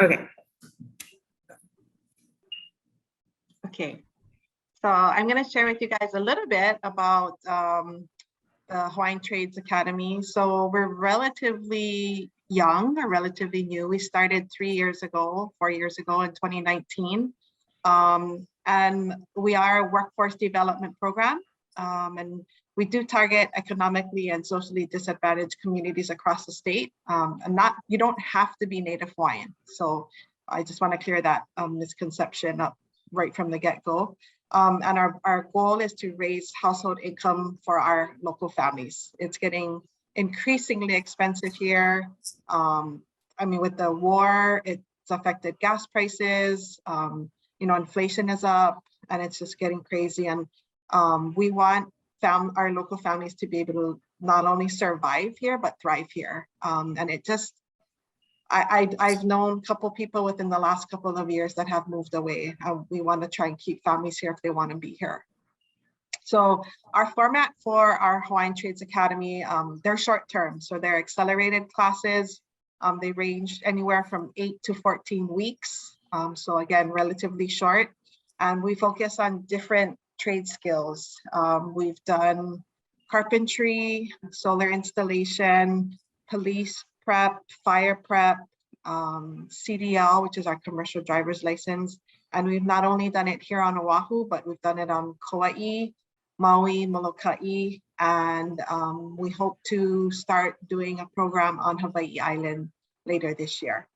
Okay. Okay, so I'm going to share with you guys a little bit about the Hawaiian Trades Academy. So we're relatively young or relatively new. We started 4 years ago in 2019. And we are a workforce development program. And we do target economically and socially disadvantaged communities across the state. And you don't have to be Native Hawaiian. So I just want to clear that misconception up right from the get-go. And our goal is to raise household income for our local families. It's getting increasingly expensive here. I mean, with the war, it's affected gas prices. You know, inflation is up, and it's just getting crazy. And we want our local families to be able to not only survive here, but thrive here. And it just, I've known a couple people within the last couple of years that have moved away. We want to try and keep families here if they want to be here. So our format for our Hawaiian Trades Academy, they're short term. So they're accelerated classes. They range anywhere from 8 to 14 weeks. So again, relatively short. And we focus on different trade skills. We've done carpentry, solar installation, police prep, fire prep, CDL, which is our commercial driver's license. And we've not only done it here on Oahu, but we've done it on Kauai, Maui, Molokai, and we hope to start doing a program on Hawaii Island later this year.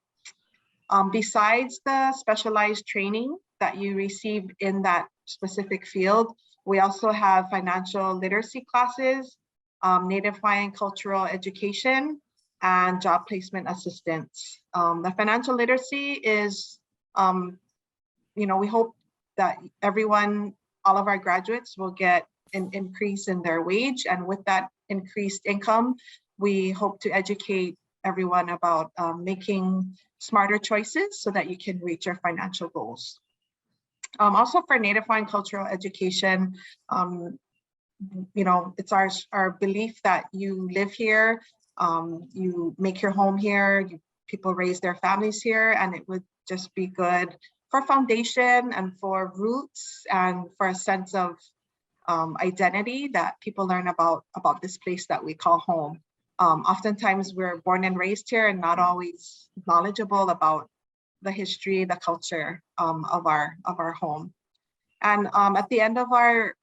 Besides the specialized training that you receive in that specific field, we also have financial literacy classes, Native Hawaiian cultural education, and job placement assistance. The financial literacy is, you know, we hope that all of our graduates will get an increase in their wage. And with that increased income, we hope to educate everyone about making smarter choices so that you can reach your financial goals. Also for Native Hawaiian cultural education, you know, it's our belief that you live here, you make your home here, people raise their families here, and it would just be good for foundation and for roots and for a sense of identity that people learn about this place that we call home. Oftentimes we're born and raised here and not always knowledgeable about the history, the culture of our home. And at the end of our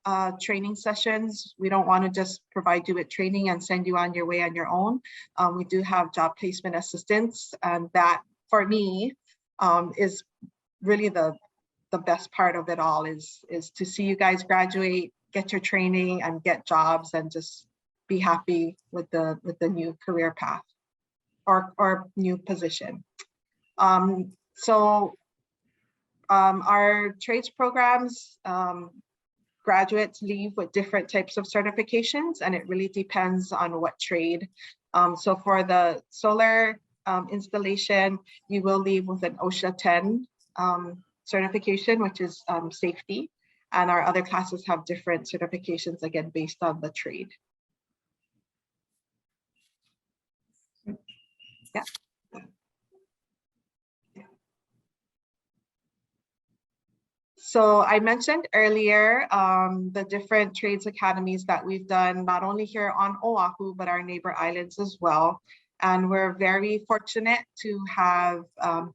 training sessions, we don't want to just provide you with training and send you on your way on your own. We do have job placement assistance, and that for me is really the best part of it all is to see you guys graduate, get your training and get jobs and just be happy with the new career path or new position. Our trades programs, graduates leave with different types of certifications, and it really depends on what trade. So for the solar installation, you will leave with an OSHA 10 certification, which is safety. And our other classes have different certifications, again, based on the trade. Yeah. So I mentioned earlier the different trades academies that we've done, not only here on Oahu, but our neighbor islands as well. And we're very fortunate to have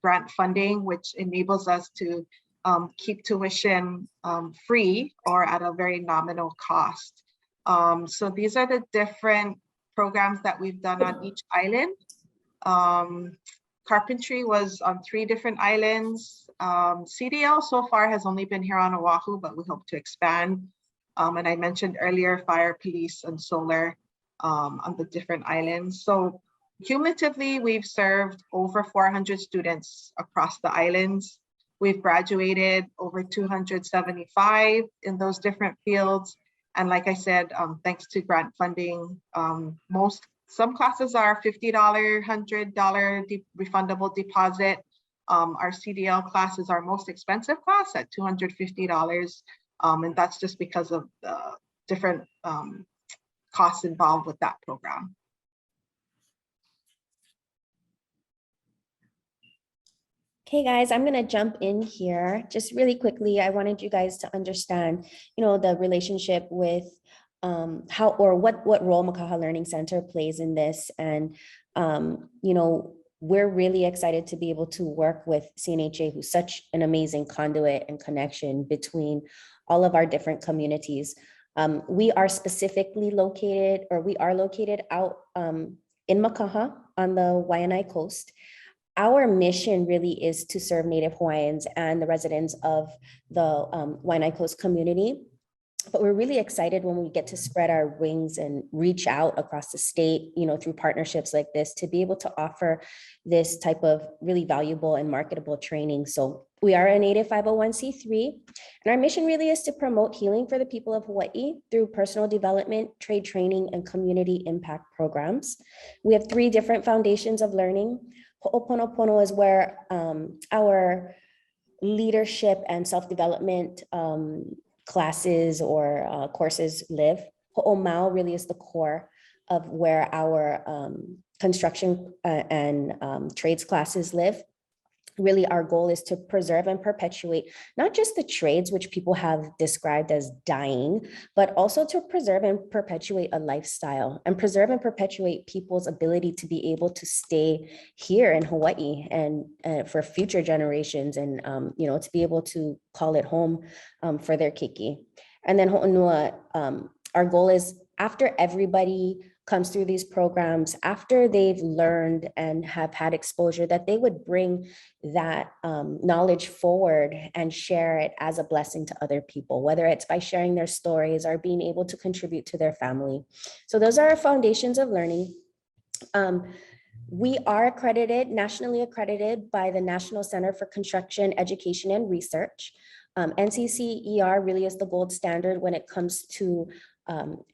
grant funding, which enables us to keep tuition free or at a very nominal cost. So these are the different programs that we've done on each island. Carpentry was on 3 different islands. CDL so far has only been here on Oahu, but we hope to expand. And I mentioned earlier, fire, police, and solar on the different islands. So cumulatively, we've served over 400 students across the islands. We've graduated over 275 in those different fields. And like I said, thanks to grant funding, some classes are $50, $100 refundable deposit. Our CDL class is our most expensive class at $250. And that's just because of the different costs involved with that program. Okay, guys, I'm going to jump in here just really quickly. I wanted you guys to understand, the relationship with how or what role Mākaha Learning Center plays in this. And, we're really excited to be able to work with CNHA, who's such an amazing conduit and connection between all of our different communities. We are specifically located, or we are located out in Mākaha on the Waianae coast. Our mission really is to serve Native Hawaiians and the residents of the Waianae Coast community. But we're really excited when we get to spread our wings and reach out across the state, through partnerships like this, to be able to offer this type of really valuable and marketable training. So we are a Native 501c3, and our mission really is to promote healing for the people of Hawaii through personal development, trade training, and community impact programs. We have 3 different foundations of learning. Ho'oponopono is where our leadership and self-development classes or courses live. Ho'omau really is the core of where our construction and trades classes live. Really, our goal is to preserve and perpetuate not just the trades, which people have described as dying, but also to preserve and perpetuate a lifestyle and preserve and perpetuate people's ability to be able to stay here in Hawaii and for future generations, and to be able to call it home for their keiki. And then Ho'onua, our goal is, after everybody comes through these programs, after they've learned and have had exposure, that they would bring that knowledge forward and share it as a blessing to other people, whether it's by sharing their stories or being able to contribute to their family. So those are our foundations of learning. We are accredited, nationally accredited by the National Center for Construction, Education, and Research. NCCER really is the gold standard when it comes to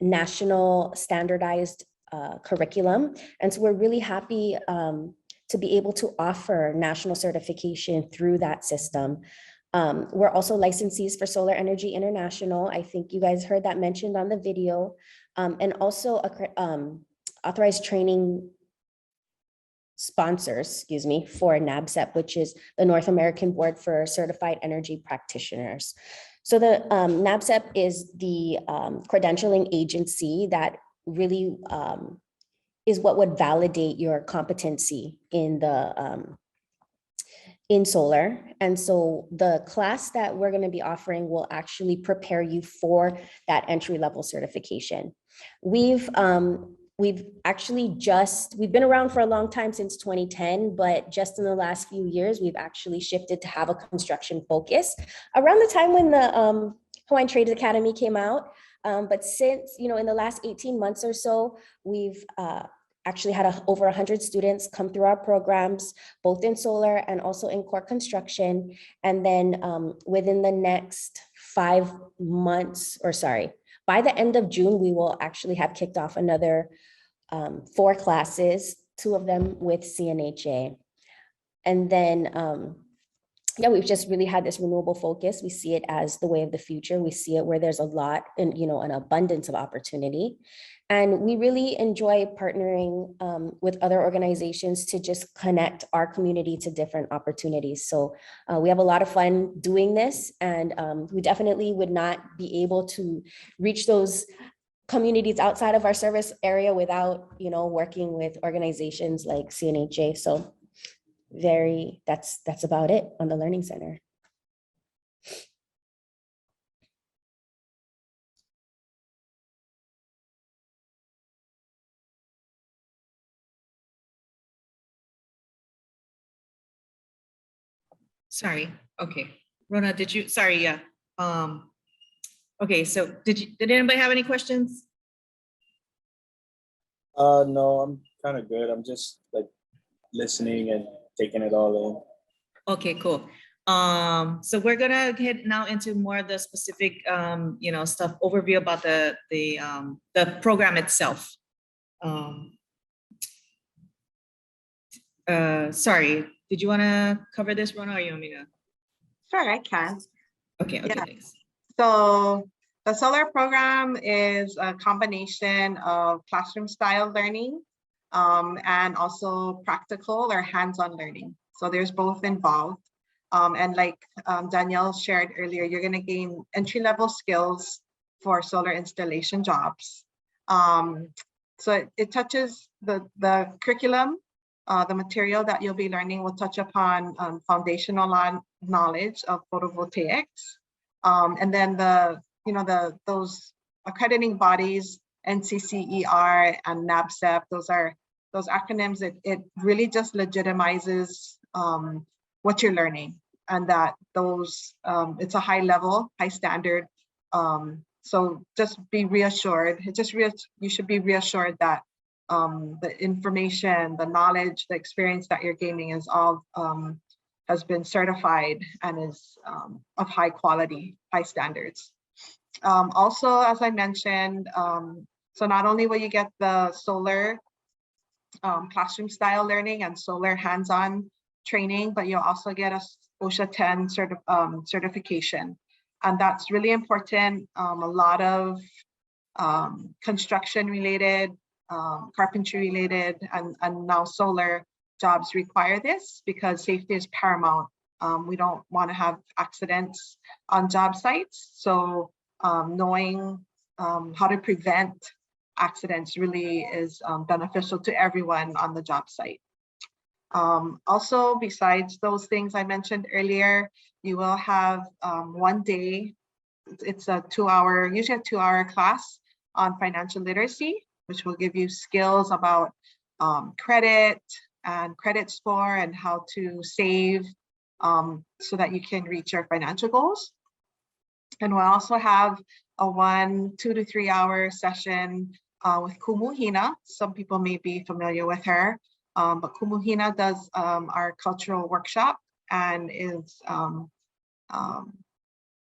national standardized curriculum. And so we're really happy to be able to offer national certification through that system. We're also licensees for Solar Energy International. I think you guys heard that mentioned on the video. And also authorized training sponsors, for NABCEP, which is the North American Board for Certified Energy Practitioners. So the NABCEP is the credentialing agency that really is what would validate your competency in the in solar. And so the class that we're going to be offering will actually prepare you for that entry-level certification. We've actually we've been around for a long time, since 2010, but just in the last few years, we've actually shifted to have a construction focus around the time when the Hawaiian Trades Academy came out. But since, in the last 18 months or so, we've actually had over 100 students come through our programs, both in solar and also in core construction. And then within the next 5 months, by the end of June, we will actually have kicked off another 4 classes, 2 of them with CNHA. And then, we've just really had this renewable focus. We see it as the way of the future. We see it where there's a lot and, an abundance of opportunity. And we really enjoy partnering with other organizations to just connect our community to different opportunities. So we have a lot of fun doing this, and we definitely would not be able to reach those communities outside of our service area without, working with organizations like CNHA. So that's about it on the Learning Center. Sorry. Okay. Rona, did you, sorry. Yeah. Okay. So did anybody have any questions? No, I'm kind of good. I'm just like listening and taking it all in. Okay, cool. So we're gonna get now into more of the specific, stuff, overview about the program itself. Sorry, did you want to cover this, Rona, or you want me to? Sure, I can. Okay, Yeah. thanks. So the solar program is a combination of classroom style learning and also practical or hands-on learning. So there's both involved. And like Danielle shared earlier, you're going to gain entry-level skills for solar installation jobs. So it touches the curriculum, the material that you'll be learning will touch upon foundational knowledge of photovoltaics. And then those accrediting bodies, NCCER and NABCEP, those acronyms, it really just legitimizes what you're learning, and that it's a high level, high standard. So just be reassured, you should be reassured that the information, the knowledge, the experience that you're gaining is all has been certified and is of high quality, high standards. Also, as I mentioned, so not only will you get the solar classroom style learning and solar hands-on training, but you'll also get a OSHA 10 certification. And that's really important. A lot of construction related, carpentry related, and now solar jobs require this because safety is paramount. We don't want to have accidents on job sites. So knowing how to prevent accidents really is beneficial to everyone on the job site. Also, besides those things I mentioned earlier, you will have one day, it's a 2-hour, usually a 2-hour class on financial literacy, which will give you skills about credit and credit score and how to save so that you can reach your financial goals. And we'll also have a 2 to 3 hour session with Kumuhina. Some people may be familiar with her, but Kumuhina does our cultural workshop and is,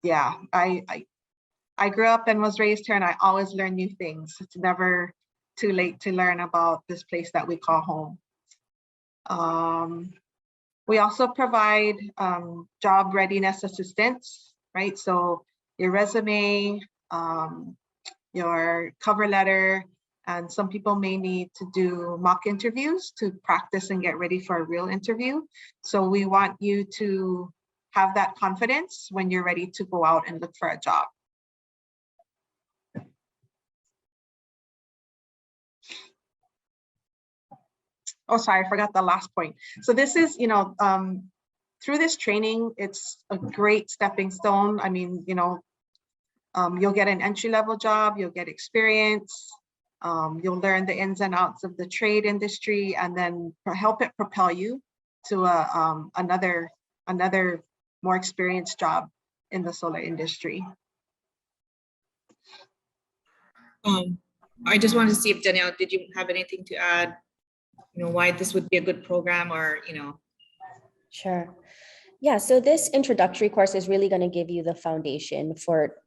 yeah, I grew up and was raised here and I always learn new things. It's never too late to learn about this place that we call home. We also provide job readiness assistance, right? So your resume, your cover letter, and some people may need to do mock interviews to practice and get ready for a real interview. So we want you to have that confidence when you're ready to go out and look for a job. Oh, sorry, I forgot the last point. So this is, through this training, it's a great stepping stone. I mean, you'll get an entry-level job, you'll get experience, you'll learn the ins and outs of the trade industry, and then help it propel you to another more experienced job in the solar industry. I just wanted to see if Danielle, did you have anything to add? Why this would be a good program, or Sure. Yeah, so this introductory course is really going to give you the foundation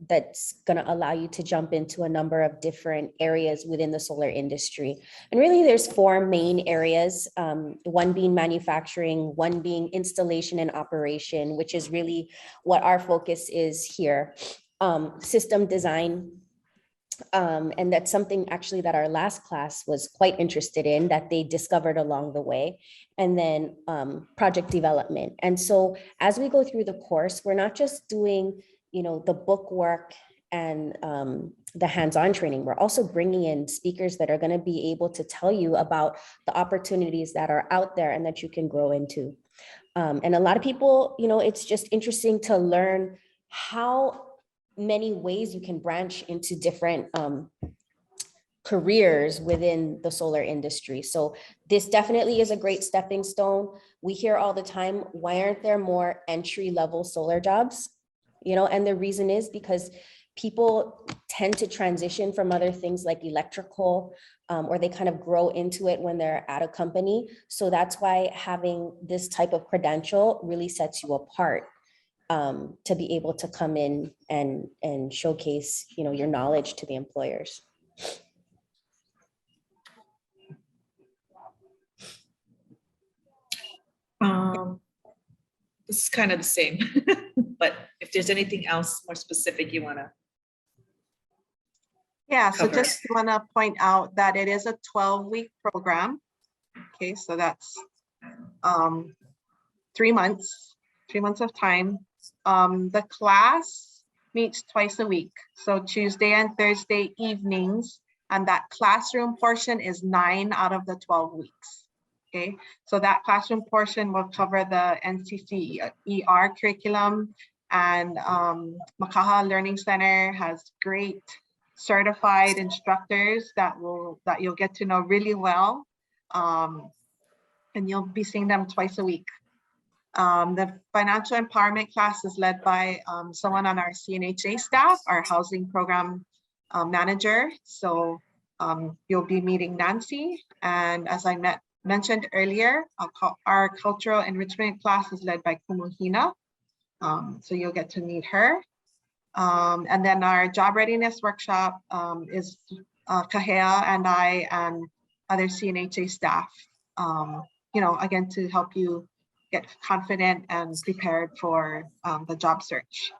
that's going to allow you to jump into a number of different areas within the solar industry. And really there's 4 main areas, one being manufacturing, one being installation and operation, which is really what our focus is here, system design. And that's something actually that our last class was quite interested in, that they discovered along the way. And then project development. And so as we go through the course, we're not just doing, the book work and the hands-on training. We're also bringing in speakers that are going to be able to tell you about the opportunities that are out there and that you can grow into. And a lot of people, it's just interesting to learn how many ways you can branch into different careers within the solar industry. So this definitely is a great stepping stone. We hear all the time, why aren't there more entry-level solar jobs? And the reason is because people tend to transition from other things like electrical, or they kind of grow into it when they're at a company. So that's why having this type of credential really sets you apart. To be able to come in and showcase, your knowledge to the employers. This is kind of the same, but if there's anything else more specific you want to. Yeah, so cover. just want to point out that it is a 12-week program. Okay, so that's 3 months. 3 months of time. The class meets twice a week. So Tuesday and Thursday evenings, and that classroom portion is 9 out of the 12 weeks. Okay, so that classroom portion will cover the NCC ER curriculum, and Mākaha Learning Center has great certified instructors that you'll get to know really well, and you'll be seeing them twice a week. The financial empowerment class is led by someone on our CNHA staff, our housing program manager. So you'll be meeting Nancy, and as I mentioned earlier, our cultural enrichment class is led by Kumuhina. So you'll get to meet her. And then our job readiness workshop is Kahea and I and other CNHA staff, again, to help you get confident and prepared for the job search.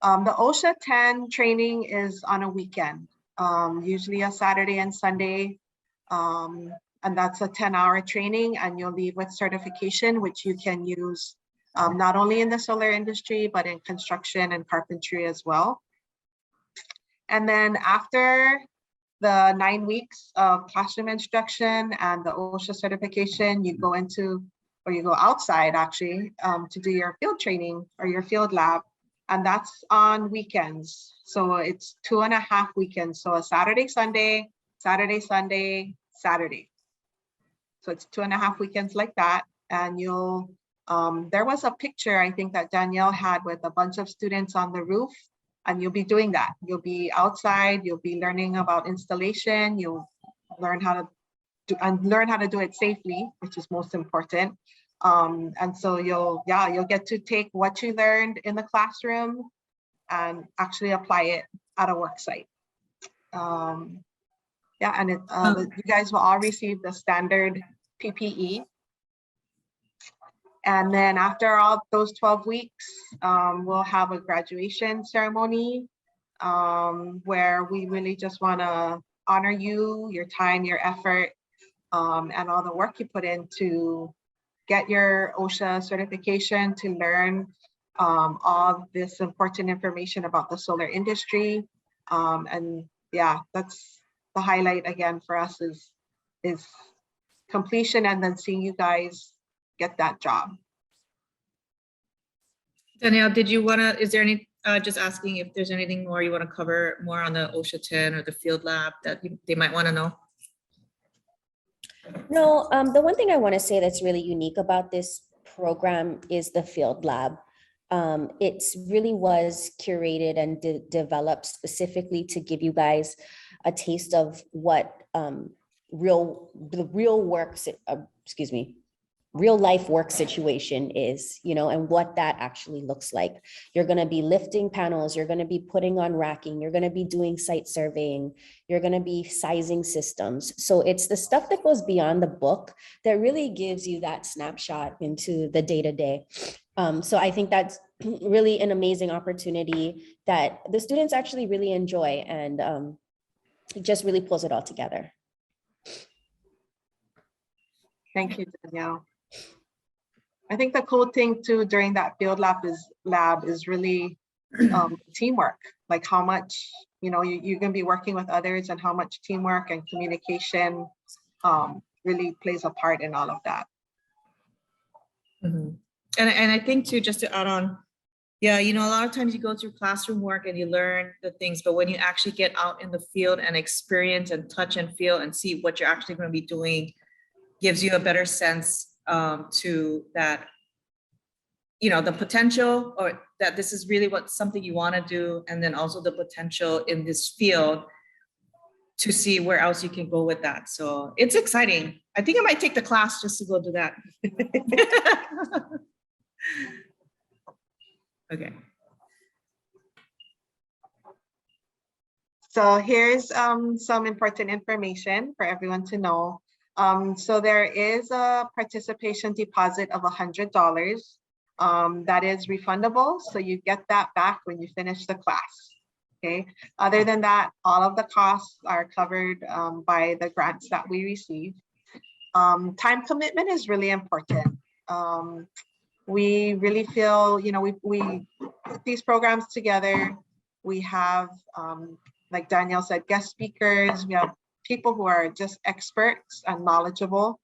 The OSHA 10 training is on a weekend, usually a Saturday and Sunday. And that's a 10-hour training, and you'll leave with certification, which you can use not only in the solar industry, but in construction and carpentry as well. And then after the 9 weeks of classroom instruction and the OSHA certification, you go outside actually to do your field training or your field lab. And that's on weekends. So it's 2.5 weekends. So a Saturday, Sunday, Saturday, Sunday, Saturday. So it's 2.5 weekends like that. And you'll, there was a picture I think that Danielle had with a bunch of students on the roof, and you'll be doing that. You'll be outside, you'll be learning about installation, you'll learn how to do it safely, which is most important. And so you'll get to take what you learned in the classroom and actually apply it at a work site. And you guys will all receive the standard PPE. And then after all those 12 weeks, we'll have a graduation ceremony where we really just want to honor you, your time, your effort, and all the work you put in to get your OSHA certification, to learn all this important information about the solar industry. And yeah, that's the highlight again for us is completion, and then seeing you guys get that job. Danielle, is there any, just asking if there's anything more you want to cover more on the OSHA 10 or the field lab that they might want to know? No, the one thing I want to say that's really unique about this program is the field lab. It really was curated and developed specifically to give you guys a taste of what real life work situation is, and what that actually looks like. You're going to be lifting panels, you're going to be putting on racking, you're going to be doing site surveying, you're going to be sizing systems. So it's the stuff that goes beyond the book that really gives you that snapshot into the day-to-day. So I think that's really an amazing opportunity that the students actually really enjoy, and it just really pulls it all together. Thank you, Danielle. I think the cool thing too during that field lab is really teamwork, like how much, you're going to be working with others, and how much teamwork and communication really plays a part in all of that. Mm-hmm. And I think too, just to add on, yeah, a lot of times you go through classroom work and you learn the things, but when you actually get out in the field and experience and touch and feel and see what you're actually going to be doing, gives you a better sense to that, the potential, or that this is really something you want to do, and then also the potential in this field to see where else you can go with that. So it's exciting. I think I might take the class just to go do that. Okay. So here's some important information for everyone to know. So there is a participation deposit of $100 that is refundable. So you get that back when you finish the class. Okay. Other than that, all of the costs are covered by the grants that we receive. Time commitment is really important. We really feel, you know, we put these programs together. We have, like Danielle said, guest speakers. We have people who are just experts and knowledgeable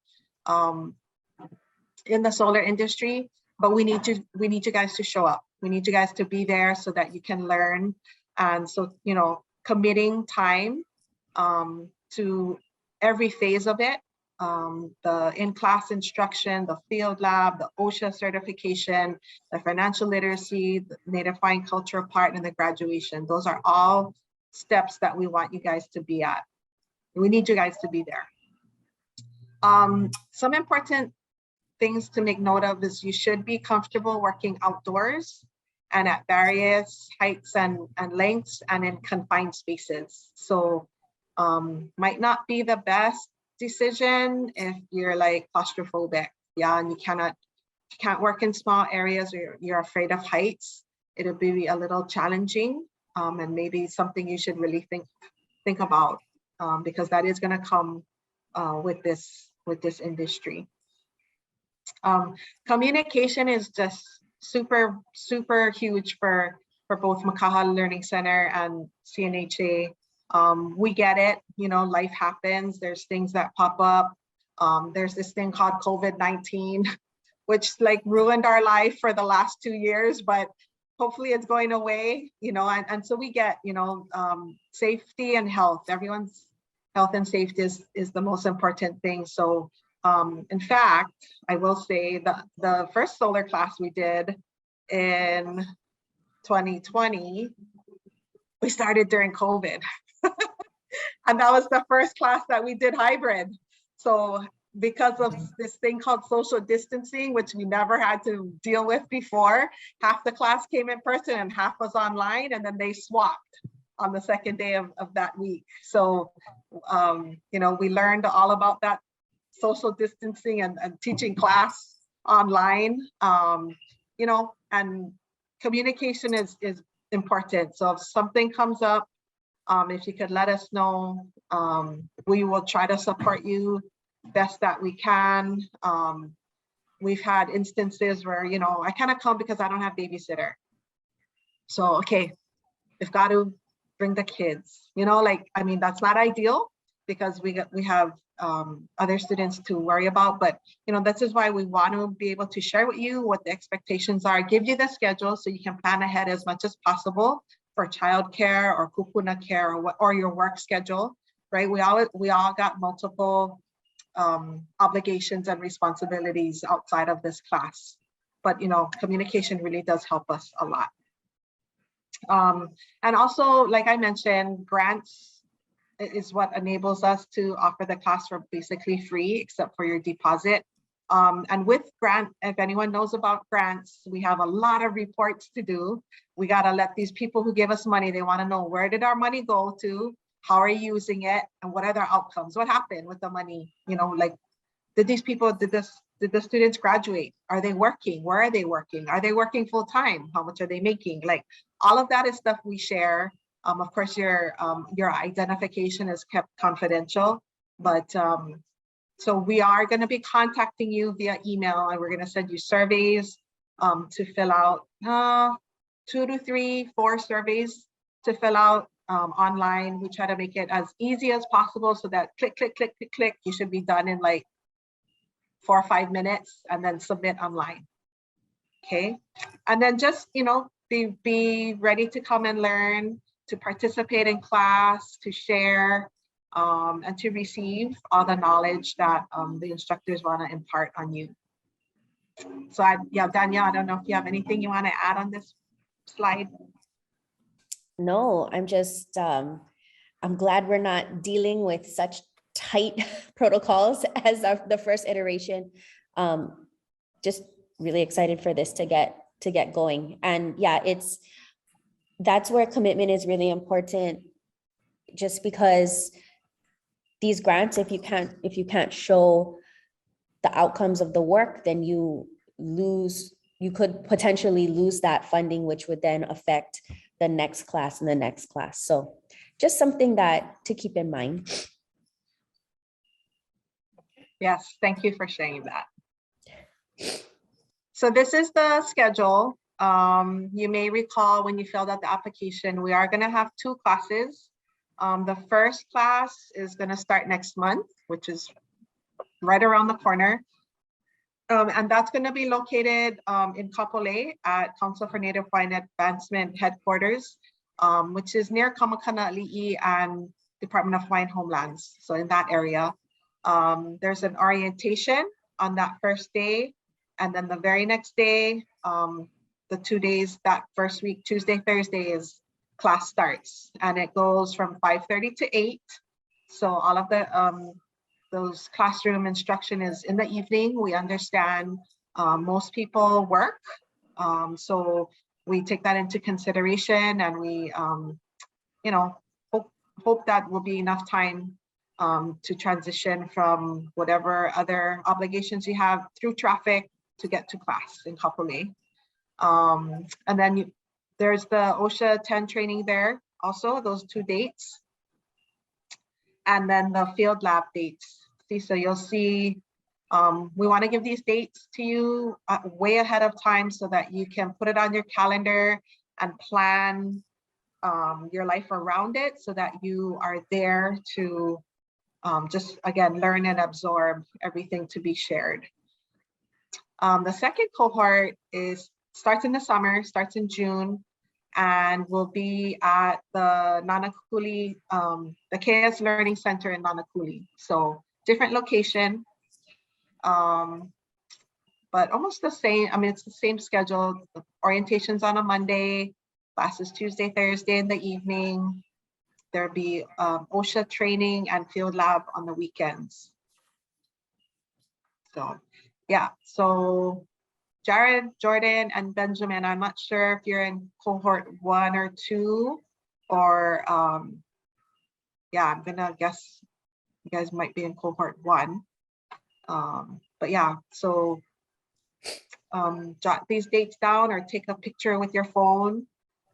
in the solar industry, but we need you guys to show up. We need you guys to be there so that you can learn. And so, you know, committing time to every phase of it, the in-class instruction, the field lab, the OSHA certification, the financial literacy, the Native Hawaiian cultural part, and the graduation. Those are all steps that we want you guys to be at. We need you guys to be there. Some important things to make note of is you should be comfortable working outdoors and at various heights and lengths and in confined spaces. So might not be the best decision if you're like claustrophobic, yeah, and you can't work in small areas or you're afraid of heights. It'll be a little challenging, and maybe something you should really think about, because that is going to come with this industry. Communication is just super huge for both Mākaha Learning Center and CNHA. We get it, you know, life happens. There's things that pop up. There's this thing called COVID-19, which like ruined our life for the last 2 years, but hopefully it's going away, you know, and so we get, you know, safety and health. Everyone's health and safety is the most important thing. So in fact, I will say that the first solar class we did in 2020, we started during COVID. And that was the first class that we did hybrid. So because of this thing called social distancing, which we never had to deal with before, half the class came in person and half was online, and then they swapped on the second day of that week. So, you know, we learned all about that social distancing and teaching class online, you know, and communication is important. So if something comes up, if you could let us know, we will try to support you best that we can. We've had instances where, you know, I cannot come because I don't have babysitter. So, okay, we've got to bring the kids, you know, like, I mean, that's not ideal because we have other students to worry about, but, you know, this is why we want to be able to share with you what the expectations are, give you the schedule so you can plan ahead as much as possible for childcare or kupuna care or your work schedule, right? We all got multiple obligations and responsibilities outside of this class, but, you know, communication really does help us a lot. And also, like I mentioned, grants is what enables us to offer the class for basically free, except for your deposit. And with grant, if anyone knows about grants, we have a lot of reports to do. We got to let these people who give us money, they want to know, where did our money go to? How are you using it? And what are their outcomes? What happened with the money? You know, like, did the students graduate? Are they working? Where are they working? Are they working full time? How much are they making? Like, all of that is stuff we share. Of course, your identification is kept confidential, but so we are going to be contacting you via email, and we're going to send you surveys to fill out, 2 to 3, 4 surveys to fill out online. We try to make it as easy as possible so that click, click, click, click, click, you should be done in like 4 or 5 minutes, and then submit online. Okay, and then just, you know, be ready to come and learn, to participate in class, to share, and to receive all the knowledge that the instructors want to impart on you. So yeah, Danielle, I don't know if you have anything you want to add on this slide. No, I'm just, I'm glad we're not dealing with such tight protocols as the first iteration. Just really excited for this to get going. And yeah, that's where commitment is really important, just because these grants, if you can't show the outcomes of the work, then you could potentially lose that funding, which would then affect the next class and the next class. So just something to keep in mind. Yes, thank you for sharing that. So this is the schedule. You may recall when you filled out the application, we are gonna have 2 classes. The first class is gonna start next month, which is right around the corner. And that's gonna be located in Kapolei at Council for Native Hawaiian Advancement headquarters, which is near Kamehameha and Department of Hawaiian Homelands. So in that area, there's an orientation on that first day. And then the very next day, the 2 days, that first week, Tuesday, Thursday is class starts. And it goes from 5:30 to 8. So all of the those classroom instruction is in the evening. We understand most people work. So we take that into consideration, and we, you know, hope that will be enough time to transition from whatever other obligations you have through traffic to get to class in Kapolei. And then there's the OSHA 10 training there also, those 2 dates. And then the field lab dates. So you'll see, we want to give these dates to you way ahead of time so that you can put it on your calendar and plan your life around it, so that you are there to just, again, learn and absorb everything to be shared. The second cohort starts in the summer, starts in June, and will be at the Nanakuli, the KS Learning Center in Nanakuli. So different location, but almost the same. I mean, it's the same schedule. The orientations on a Monday, classes Tuesday, Thursday in the evening. There'll be OSHA training and field lab on the weekends. So yeah, so Jared, Jordan, and Benjamin, I'm not sure if you're in cohort 1 or 2, or yeah, I'm gonna guess you guys might be in cohort 1. But yeah, so jot these dates down or take a picture with your phone.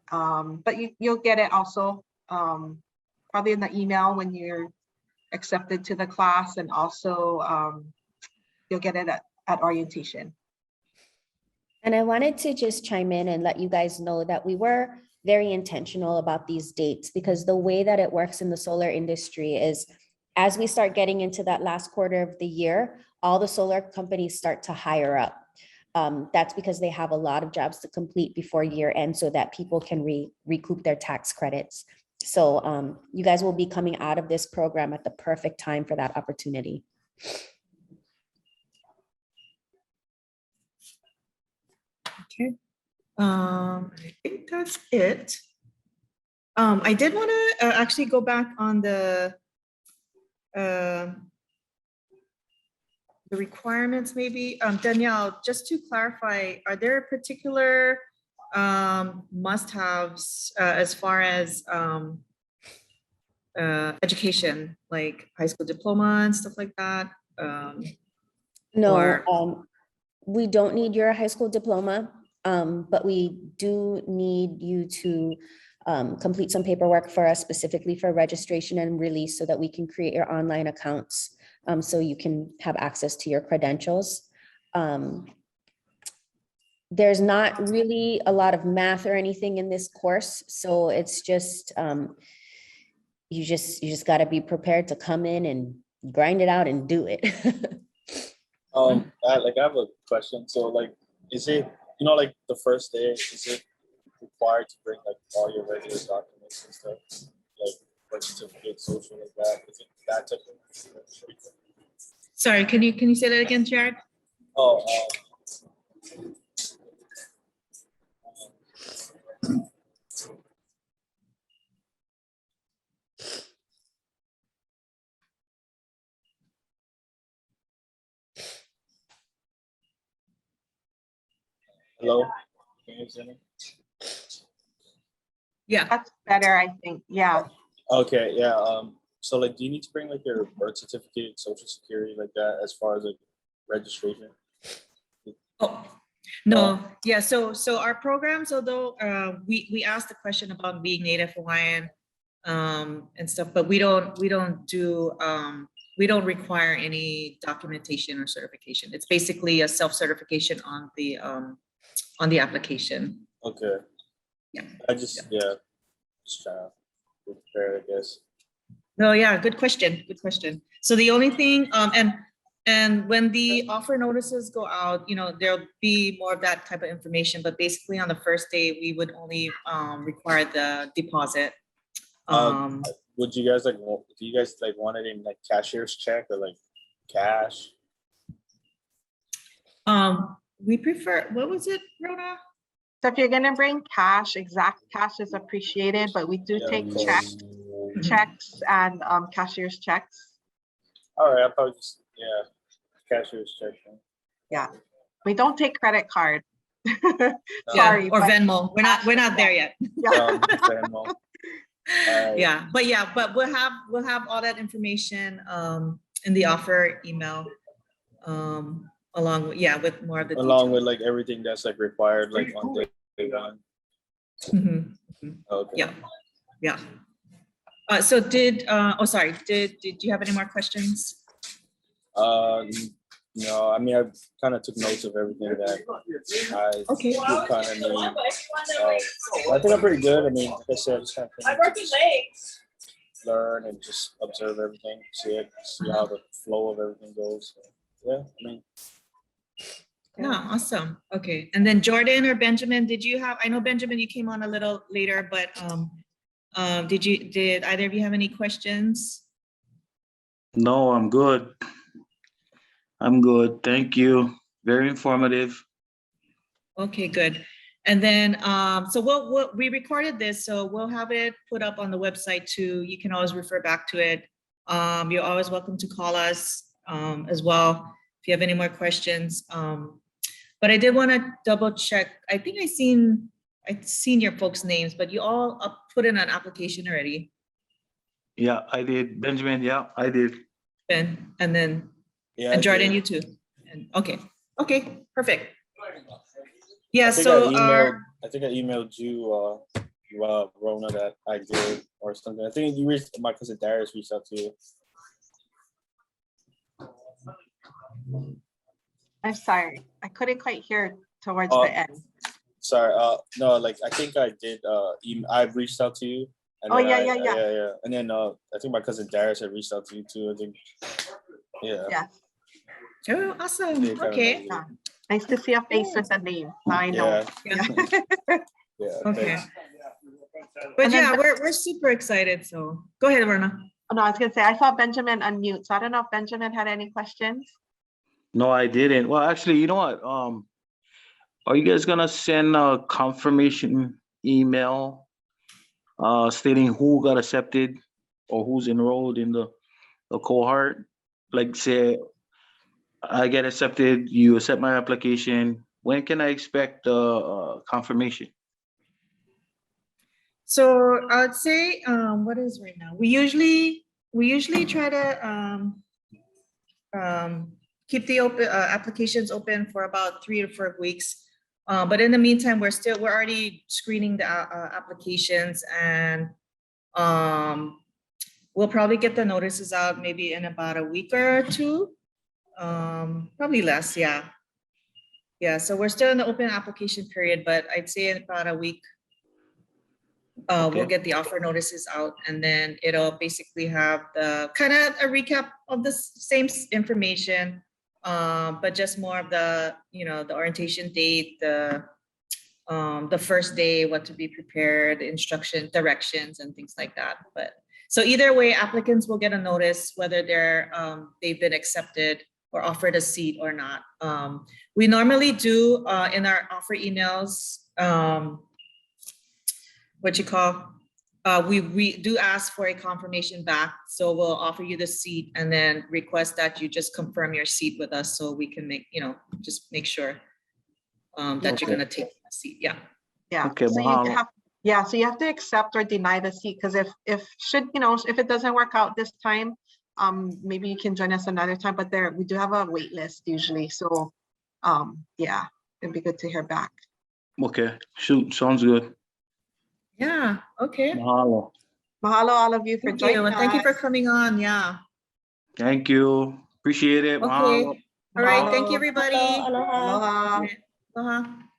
But you'll get it also probably in the email when you're accepted to the class, and also you'll get it at orientation. And I wanted to just chime in and let you guys know that we were very intentional about these dates, because the way that it works in the solar industry is, as we start getting into that last quarter of the year, all the solar companies start to hire up. That's because they have a lot of jobs to complete before year end, so that people can recoup their tax credits. So you guys will be coming out of this program at the perfect time for that opportunity. Okay, I think that's it. I did want to actually go back on the requirements maybe. Danielle, just to clarify, are there particular must-haves as far as education, like high school diploma and stuff like that? No, we don't need your high school diploma, but we do need you to complete some paperwork for us, specifically for registration and release, so that we can create your online accounts, so you can have access to your credentials. There's not really a lot of math or anything in this course, so it's just you just got to be prepared to come in and grind it out and do it. I have a question. So like, is it, you know, like the first day, is it required to bring like all your regular documents and stuff, like birth certificate, social, like that? Is it that type of? Sorry, can you say that again, Jared? Oh, hello? Can you hear me? Yeah. That's better, I think. Yeah. Okay, yeah. So like, do you need to bring like your birth certificate, social security, like that, as far as like registration? Oh, no, yeah. So our programs, although we asked the question about being Native Hawaiian and stuff, but we don't do we don't require any documentation or certification. It's basically a self-certification on the application. Okay. Yeah. Just trying to prepare, I guess. No, yeah, good question. Good question. So the only thing, and when the offer notices go out, you know, there'll be more of that type of information, but basically on the first day, we would only require the deposit. Would you guys do you guys want it in cashier's check or cash? We prefer, what was it, Rhoda? So if you're gonna bring cash, exact cash is appreciated, but we do Yeah, take of course. checks and cashier's checks. All right, I'll probably just cashier's check. Yeah, we don't take credit card. Yeah, Sorry, or but- Venmo. We're not there yet. Yeah. Venmo. But we'll have all that information in the offer email, along with more of the Along details. with everything that's required on day one. Mhm. Okay. Yeah. So did you have any more questions? No, I mean, I kind of took notes of everything that I Okay. kind of need. I think I'm pretty good. I mean, like I said, just kind of learn and just observe everything, see how the flow of everything goes. So, yeah, I mean. Yeah, awesome. Okay. And then Jordan or Benjamin, I know Benjamin, you came on a little later, but did either of you have any questions? No, I'm good. Thank you. Very informative. Okay, good. And then, so we recorded this, so we'll have it put up on the website too. You can always refer back to it. You're always welcome to call us as well if you have any more questions. But I did want to double check. I think I'd seen your folks' names, but you all put in an application already. Yeah, I did. Benjamin, yeah, I did. Ben, and then Yeah, and Jordan, I you too. And okay, perfect. Yeah. think So I think I emailed you, Rona, that I did or something. I think my cousin Darius reached out to you. I'm sorry, I couldn't quite hear towards Oh. the end. Sorry, no, I think I did. I reached out to you. And Oh, then yeah. yeah. And then I think my cousin Darius had reached out to you too. I think. Yeah. Yeah, oh, awesome. Yeah, kinda Okay. yeah. Nice to see a face with a name. Now I know. Yeah. Yeah. Yeah. Okay. thanks. But And then- yeah, we're super excited. So go ahead, Verna. Oh, no, I was gonna say, I saw Benjamin unmute, so I don't know if Benjamin had any questions. No, I didn't. Well, actually, you know what? Are you guys gonna send a confirmation email stating who got accepted or who's enrolled in the cohort? Like, say, I get accepted, you accept my application. When can I expect the confirmation? So I'd say, what is right now? We usually try to keep the applications open for about 3 to 4 weeks. But in the meantime, we're already screening the applications, and we'll probably get the notices out maybe in about a week or two. Probably less, yeah. Yeah, so we're still in the open application period, but I'd say in about a week, we'll Okay. get the offer notices out, and then it'll basically have the kind of a recap of the same information, but just more of the, the orientation date, the first day, what to be prepared, the instruction, directions, and things like that. But so either way, applicants will get a notice whether they've been accepted or offered a seat or not. We normally do in our offer emails, we do ask for a confirmation back. So we'll offer you the seat and then request that you just confirm your seat with us so we can just make sure that you're gonna take the seat. Yeah. Yeah. Okay, So mahalo. so you have to accept or deny the seat, because if it doesn't work out this time, maybe you can join us another time, but we do have a wait list usually. So yeah, it'd be good to hear back. Okay, shoot, sounds good. Yeah. Okay. Mahalo. Mahalo all of you for Thank you. joining And thank you for us. coming on. Yeah. Thank you. Appreciate it. Okay. Mahalo. All right. Thank you, Mahalo. everybody. Aloha. Aloha. Aloha.